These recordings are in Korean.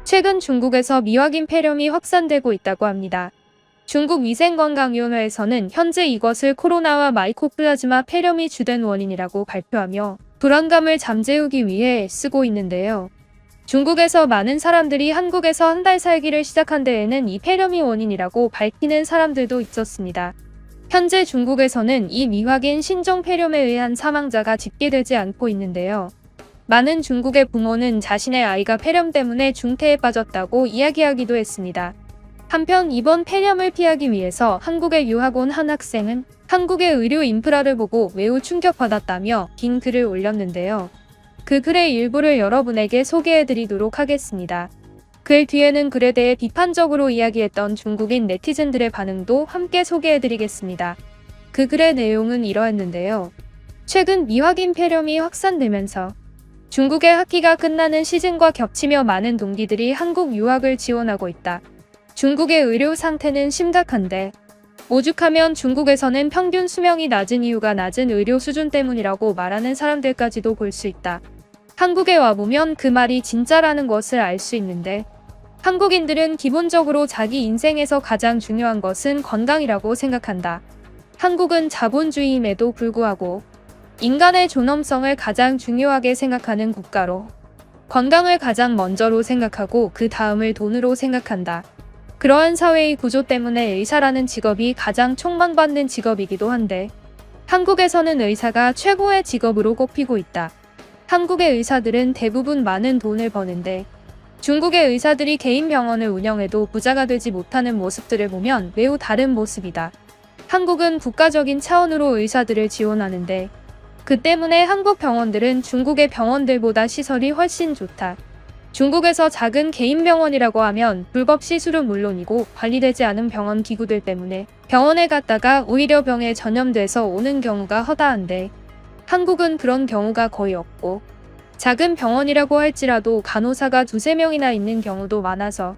최근 중국에서 미확인 폐렴이 확산되고 있다고 합니다. 중국 위생건강위원회에서는 현재 이것을 코로나와 마이코플라즈마 폐렴이 주된 원인이라고 발표하며 불안감을 잠재우기 위해 쓰고 있는데요. 중국에서 많은 사람들이 한국에서 한 달 살기를 시작한 데에는 이 폐렴이 원인이라고 밝히는 사람들도 있었습니다. 현재 중국에서는 이 미확인 신종 폐렴에 의한 사망자가 집계되지 않고 있는데요. 많은 중국의 부모는 자신의 아이가 폐렴 때문에 중태에 빠졌다고 이야기하기도 했습니다. 한편 이번 폐렴을 피하기 위해서 한국에 유학 온 한 학생은 한국의 의료 인프라를 보고 매우 충격받았다며 긴 글을 올렸는데요. 그 글의 일부를 여러분에게 소개해드리도록 하겠습니다. 글 뒤에는 글에 대해 비판적으로 이야기했던 중국인 네티즌들의 반응도 함께 소개해드리겠습니다. 그 글의 내용은 이러했는데요. 최근 미확인 폐렴이 확산되면서 중국의 학기가 끝나는 시즌과 겹치며 많은 동기들이 한국 유학을 지원하고 있다. 중국의 의료 상태는 심각한데 오죽하면 중국에서는 평균 수명이 낮은 이유가 낮은 의료 수준 때문이라고 말하는 사람들까지도 볼 수 있다. 한국에 와보면 그 말이 진짜라는 것을 알 수 있는데 한국인들은 기본적으로 자기 인생에서 가장 중요한 것은 건강이라고 생각한다. 한국은 자본주의임에도 불구하고 인간의 존엄성을 가장 중요하게 생각하는 국가로 건강을 가장 먼저로 생각하고 그 다음을 돈으로 생각한다. 그러한 사회의 구조 때문에 의사라는 직업이 가장 촉망받는 직업이기도 한데 한국에서는 의사가 최고의 직업으로 꼽히고 있다. 한국의 의사들은 대부분 많은 돈을 버는데 중국의 의사들이 개인 병원을 운영해도 부자가 되지 못하는 모습들을 보면 매우 다른 모습이다. 한국은 국가적인 차원으로 의사들을 지원하는데 그 때문에 한국 병원들은 중국의 병원들보다 시설이 훨씬 좋다. 중국에서 작은 개인 병원이라고 하면 불법 시술은 물론이고 관리되지 않은 병원 기구들 때문에 병원에 갔다가 오히려 병에 전염돼서 오는 경우가 허다한데 한국은 그런 경우가 거의 없고 작은 병원이라고 할지라도 간호사가 2~3명이나 있는 경우도 많아서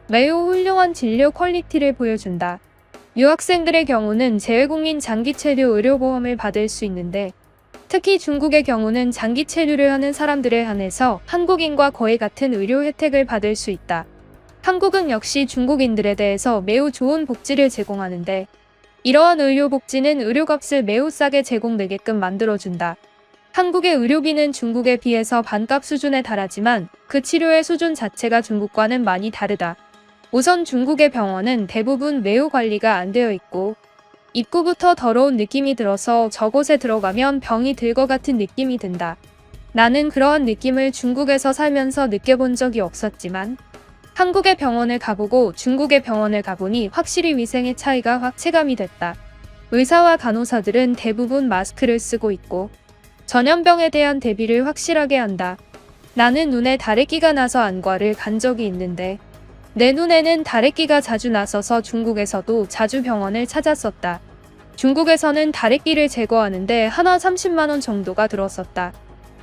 매우 훌륭한 진료 퀄리티를 보여준다. 유학생들의 경우는 재외국민 장기체류 의료보험을 받을 수 있는데 특히 중국의 경우는 장기 체류를 하는 사람들에 한해서 한국인과 거의 같은 의료 혜택을 받을 수 있다. 한국은 역시 중국인들에 대해서 매우 좋은 복지를 제공하는데 이러한 의료 복지는 의료값을 매우 싸게 제공되게끔 만들어준다. 한국의 의료비는 중국에 비해서 반값 수준에 달하지만 그 치료의 수준 자체가 중국과는 많이 다르다. 우선 중국의 병원은 대부분 매우 관리가 안 되어 있고 입구부터 더러운 느낌이 들어서 저곳에 들어가면 병이 들 것 같은 느낌이 든다. 나는 그러한 느낌을 중국에서 살면서 느껴본 적이 없었지만 한국의 병원을 가보고 중국의 병원을 가보니 확실히 위생의 차이가 확 체감이 됐다. 의사와 간호사들은 대부분 마스크를 쓰고 있고 전염병에 대한 대비를 확실하게 한다. 나는 눈에 다래끼가 나서 안과를 간 적이 있는데 내 눈에는 다래끼가 자주 나서서 중국에서도 자주 병원을 찾았었다. 중국에서는 다래끼를 제거하는데 하나 30만원 정도가 들었었다.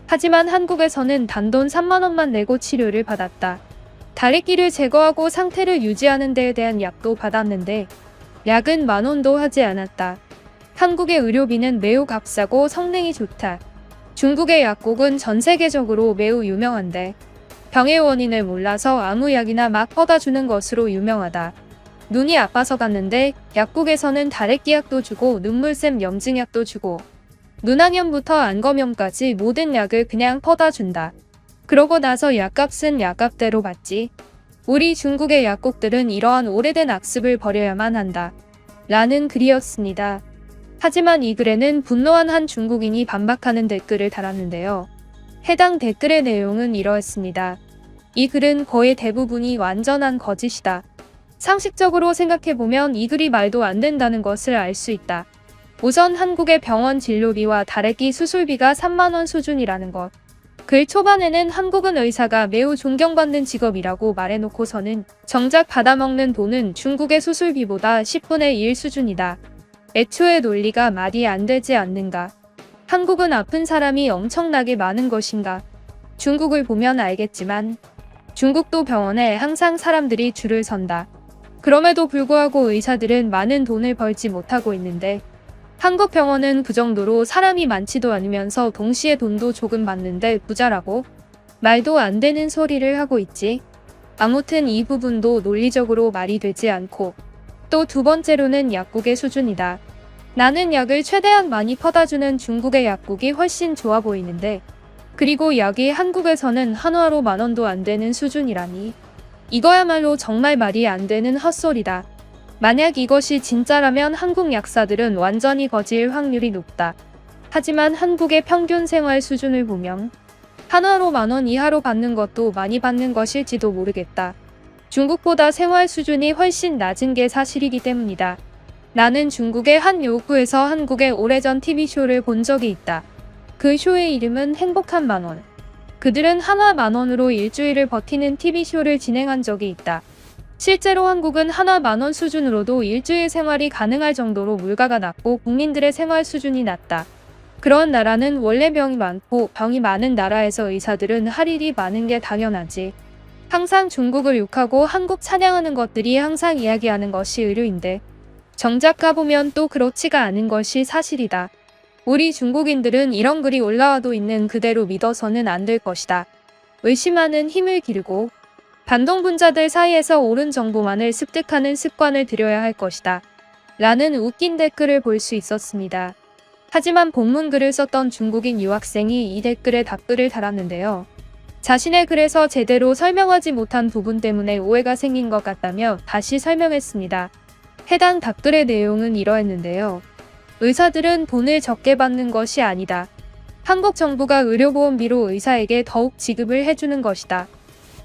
하지만 한국에서는 단돈 3만원만 내고 치료를 받았다. 다래끼를 제거하고 상태를 유지하는 데에 대한 약도 받았는데 약은 만원도 하지 않았다. 한국의 의료비는 매우 값싸고 성능이 좋다. 중국의 약국은 전 세계적으로 매우 유명한데 병의 원인을 몰라서 아무 약이나 막 퍼다 주는 것으로 유명하다. 눈이 아파서 갔는데 약국에서는 다래끼 약도 주고 눈물샘 염증약도 주고 눈항염부터 안검염까지 모든 약을 그냥 퍼다 준다. 그러고 나서 약값은 약값대로 받지. 우리 중국의 약국들은 이러한 오래된 악습을 버려야만 한다. 라는 글이었습니다. 하지만 이 글에는 분노한 한 중국인이 반박하는 댓글을 달았는데요. 해당 댓글의 내용은 이러했습니다. 이 글은 거의 대부분이 완전한 거짓이다. 상식적으로 생각해보면 이 글이 말도 안 된다는 것을 알 수 있다. 우선 한국의 병원 진료비와 다래끼 수술비가 3만원 수준이라는 것. 글 초반에는 한국은 의사가 매우 존경받는 직업이라고 말해놓고서는 정작 받아먹는 돈은 중국의 수술비보다 10분의 1 수준이다. 애초에 논리가 말이 안 되지 않는가. 한국은 아픈 사람이 엄청나게 많은 것인가. 중국을 보면 알겠지만 중국도 병원에 항상 사람들이 줄을 선다. 그럼에도 불구하고 의사들은 많은 돈을 벌지 못하고 있는데 한국 병원은 그 정도로 사람이 많지도 않으면서 동시에 돈도 조금 받는데 부자라고? 말도 안 되는 소리를 하고 있지. 아무튼 이 부분도 논리적으로 말이 되지 않고, 또 두 번째로는 약국의 수준이다. 나는 약을 최대한 많이 퍼다주는 중국의 약국이 훨씬 좋아 보이는데, 그리고 약이 한국에서는 한화로 10,000원도 안 되는 수준이라니. 이거야말로 정말 말이 안 되는 헛소리다. 만약 이것이 진짜라면 한국 약사들은 완전히 거지일 확률이 높다. 하지만 한국의 평균 생활 수준을 보면 한화로 10,000원 이하로 받는 것도 많이 받는 것일지도 모르겠다. 중국보다 생활 수준이 훨씬 낮은 게 사실이기 때문이다. 나는 중국의 한 요구에서 한국의 오래전 TV쇼를 본 적이 있다. 그 쇼의 이름은 행복한 만원. 그들은 한화 10,000원으로 일주일을 버티는 TV쇼를 진행한 적이 있다. 실제로 한국은 한화 10,000원 수준으로도 일주일 생활이 가능할 정도로 물가가 낮고 국민들의 생활 수준이 낮다. 그런 나라는 원래 병이 많고 병이 많은 나라에서 의사들은 할 일이 많은 게 당연하지. 항상 중국을 욕하고 한국 찬양하는 것들이 항상 이야기하는 것이 의료인데, 정작 가보면 또 그렇지가 않은 것이 사실이다. 우리 중국인들은 이런 글이 올라와도 있는 그대로 믿어서는 안 될 것이다. 의심하는 힘을 기르고 반동분자들 사이에서 옳은 정보만을 습득하는 습관을 들여야 할 것이다. 라는 웃긴 댓글을 볼 수 있었습니다. 하지만 본문 글을 썼던 중국인 유학생이 이 댓글에 답글을 달았는데요. 자신의 글에서 제대로 설명하지 못한 부분 때문에 오해가 생긴 것 같다며 다시 설명했습니다. 해당 답글의 내용은 이러했는데요. 의사들은 돈을 적게 받는 것이 아니다. 한국 정부가 의료보험비로 의사에게 더욱 지급을 해주는 것이다.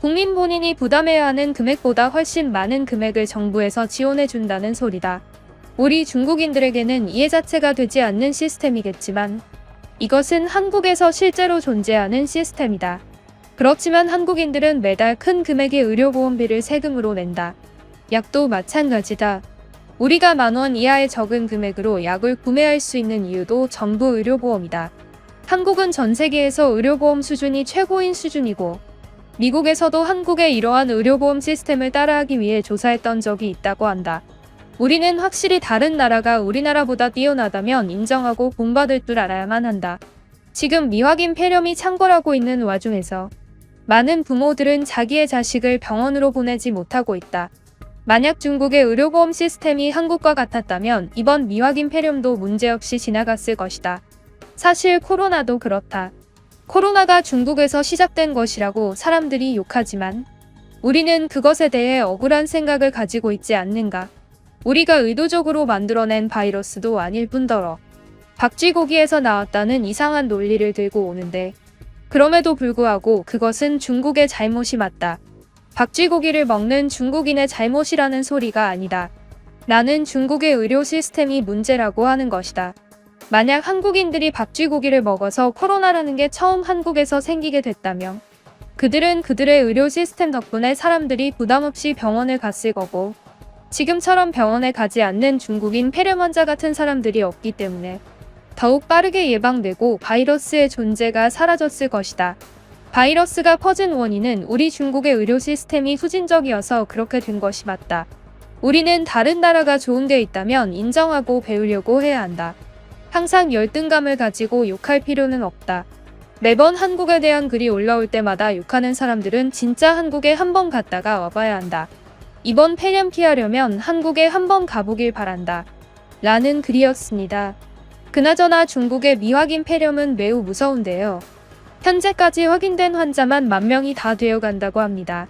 국민 본인이 부담해야 하는 금액보다 훨씬 많은 금액을 정부에서 지원해준다는 소리다. 우리 중국인들에게는 이해 자체가 되지 않는 시스템이겠지만, 이것은 한국에서 실제로 존재하는 시스템이다. 그렇지만 한국인들은 매달 큰 금액의 의료보험비를 세금으로 낸다. 약도 마찬가지다. 우리가 10,000원 이하의 적은 금액으로 약을 구매할 수 있는 이유도 전부 의료보험이다. 한국은 전 세계에서 의료보험 수준이 최고인 수준이고, 미국에서도 한국의 이러한 의료보험 시스템을 따라하기 위해 조사했던 적이 있다고 한다. 우리는 확실히 다른 나라가 우리나라보다 뛰어나다면 인정하고 본받을 줄 알아야만 한다. 지금 미확인 폐렴이 창궐하고 있는 와중에서 많은 부모들은 자기의 자식을 병원으로 보내지 못하고 있다. 만약 중국의 의료보험 시스템이 한국과 같았다면 이번 미확인 폐렴도 문제없이 지나갔을 것이다. 사실 코로나도 그렇다. 코로나가 중국에서 시작된 것이라고 사람들이 욕하지만 우리는 그것에 대해 억울한 생각을 가지고 있지 않는가. 우리가 의도적으로 만들어낸 바이러스도 아닐 뿐더러 박쥐고기에서 나왔다는 이상한 논리를 들고 오는데, 그럼에도 불구하고 그것은 중국의 잘못이 맞다. 박쥐고기를 먹는 중국인의 잘못이라는 소리가 아니다. 나는 중국의 의료 시스템이 문제라고 하는 것이다. 만약 한국인들이 박쥐고기를 먹어서 코로나라는 게 처음 한국에서 생기게 됐다면 그들은 그들의 의료 시스템 덕분에 사람들이 부담없이 병원을 갔을 거고, 지금처럼 병원에 가지 않는 중국인 폐렴 환자 같은 사람들이 없기 때문에 더욱 빠르게 예방되고 바이러스의 존재가 사라졌을 것이다. 바이러스가 퍼진 원인은 우리 중국의 의료 시스템이 후진적이어서 그렇게 된 것이 맞다. 우리는 다른 나라가 좋은 데 있다면 인정하고 배우려고 해야 한다. 항상 열등감을 가지고 욕할 필요는 없다. 매번 한국에 대한 글이 올라올 때마다 욕하는 사람들은 진짜 한국에 한번 갔다가 와봐야 한다. 이번 폐렴 피하려면 한국에 한번 가보길 바란다. 라는 글이었습니다. 그나저나 중국의 미확인 폐렴은 매우 무서운데요. 현재까지 확인된 환자만 10,000명이 다 되어 간다고 합니다.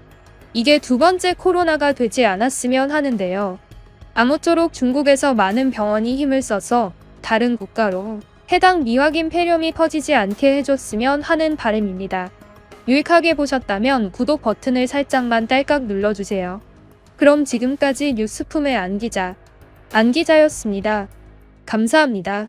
이게 두 번째 코로나가 되지 않았으면 하는데요. 아무쪼록 중국에서 많은 병원이 힘을 써서 다른 국가로 해당 미확인 폐렴이 퍼지지 않게 해줬으면 하는 바람입니다. 유익하게 보셨다면 구독 버튼을 살짝만 딸깍 눌러주세요. 그럼 지금까지 뉴스품의 안기자였습니다. 감사합니다.